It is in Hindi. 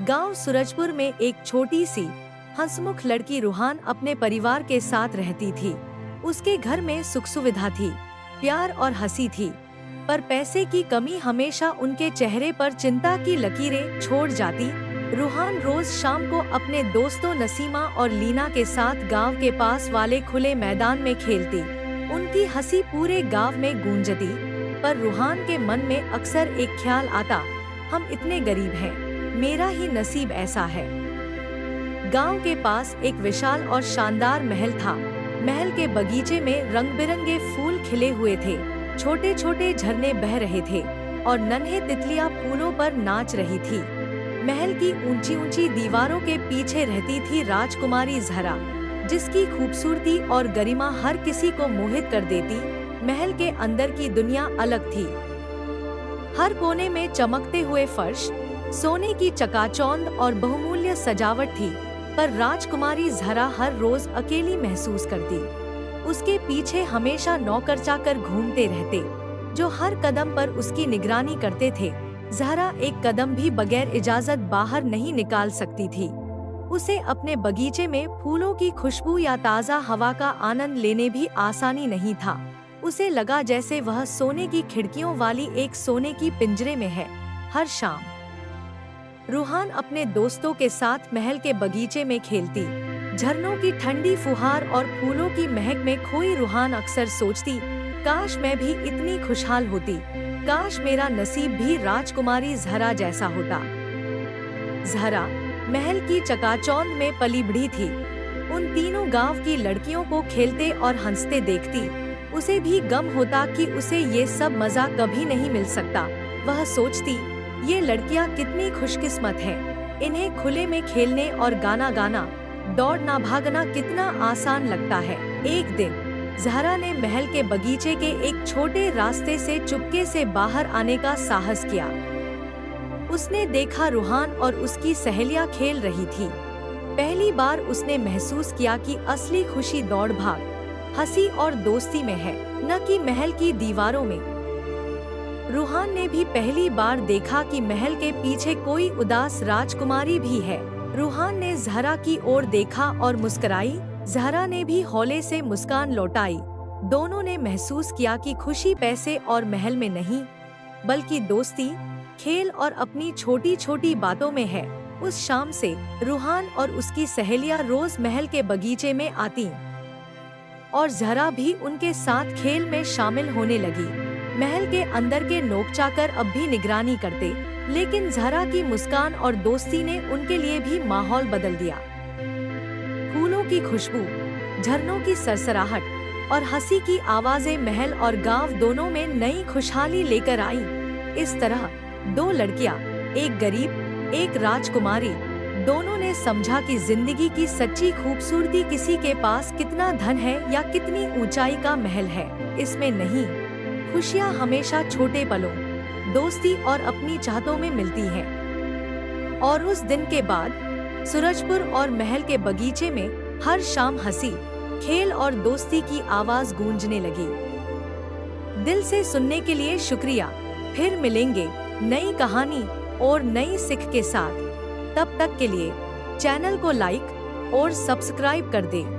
गांव सूरजपुर में एक छोटी सी हंसमुख लड़की रूहान अपने परिवार के साथ रहती थी। उसके घर में सुख सुविधा थी, प्यार और हंसी थी, पर पैसे की कमी हमेशा उनके चेहरे पर चिंता की लकीरें छोड़ जाती। रूहान रोज शाम को अपने दोस्तों नसीमा और लीना के साथ गांव के पास वाले खुले मैदान में खेलती। उनकी हंसी पूरे गांव में गूंजती, पर रूहान के मन में अक्सर एक ख्याल आता, हम इतने गरीब हैं, मेरा ही नसीब ऐसा है। गांव के पास एक विशाल और शानदार महल था। महल के बगीचे में रंग बिरंगे फूल खिले हुए थे, छोटे छोटे झरने बह रहे थे और नन्हे तितलियां फूलों पर नाच रही थी। महल की ऊंची ऊंची दीवारों के पीछे रहती थी राजकुमारी ज़हरा, जिसकी खूबसूरती और गरिमा हर किसी को मोहित कर देती। महल के अंदर की दुनिया अलग थी। हर कोने में चमकते हुए फर्श, सोने की चकाचौंध और बहुमूल्य सजावट थी, पर राजकुमारी ज़हरा हर रोज अकेली महसूस करती। उसके पीछे हमेशा नौकर चाकर घूमते रहते, जो हर कदम पर उसकी निगरानी करते थे। ज़हरा एक कदम भी बगैर इजाजत बाहर नहीं निकाल सकती थी। उसे अपने बगीचे में फूलों की खुशबू या ताज़ा हवा का आनंद लेने भी आसानी नहीं था। उसे लगा जैसे वह सोने की खिड़कियों वाली एक सोने की पिंजरे में है। हर शाम रूहान अपने दोस्तों के साथ महल के बगीचे में खेलती। झरनों की ठंडी फुहार और फूलों की महक में खोई रूहान अक्सर सोचती, काश मैं भी इतनी खुशहाल होती, काश मेरा नसीब भी राजकुमारी ज़हरा जैसा होता। ज़हरा महल की चकाचौंध में पली बढ़ी थी। उन तीनों गांव की लड़कियों को खेलते और हंसते देखती। उसे भी गम होता कि उसे ये सब मजा कभी नहीं मिल सकता। वह सोचती, ये लड़कियां कितनी खुशकिस्मत हैं। इन्हें खुले में खेलने और गाना गाना, दौड़ना भागना कितना आसान लगता है। एक दिन ज़हरा ने महल के बगीचे के एक छोटे रास्ते से चुपके से बाहर आने का साहस किया। उसने देखा रूहान और उसकी सहेलियां खेल रही थी। पहली बार उसने महसूस किया कि असली खुशी दौड़ भाग, हंसी और दोस्ती में है, न कि महल की दीवारों में। रूहान ने भी पहली बार देखा कि महल के पीछे कोई उदास राजकुमारी भी है। रूहान ने ज़हरा की ओर देखा और मुस्कुराई। ज़हरा ने भी हौले से मुस्कान लौटाई। दोनों ने महसूस किया कि खुशी पैसे और महल में नहीं, बल्कि दोस्ती, खेल और अपनी छोटी छोटी बातों में है। उस शाम से रूहान और उसकी सहेलियां रोज महल के बगीचे में आती और ज़हरा भी उनके साथ खेल में शामिल होने लगी। महल के अंदर के नौकरचाकर अब भी निगरानी करते, लेकिन ज़हरा की मुस्कान और दोस्ती ने उनके लिए भी माहौल बदल दिया। फूलों की खुशबू, झरनों की सरसराहट और हंसी की आवाजें महल और गांव दोनों में नई खुशहाली लेकर आईं। इस तरह दो लड़कियां, एक गरीब, एक राजकुमारी, दोनों ने समझा कि जिंदगी की सच्ची खूबसूरती किसी के पास कितना धन है या कितनी ऊंचाई का महल है, इसमें नहीं। खुशियां हमेशा छोटे पलों, दोस्ती और अपनी चाहतों में मिलती हैं। और उस दिन के बाद सूरजपुर और महल के बगीचे में हर शाम हंसी, खेल और दोस्ती की आवाज गूंजने लगी। दिल से सुनने के लिए शुक्रिया। फिर मिलेंगे नई कहानी और नई सिख के साथ। तब तक के लिए चैनल को लाइक और सब्सक्राइब कर दें।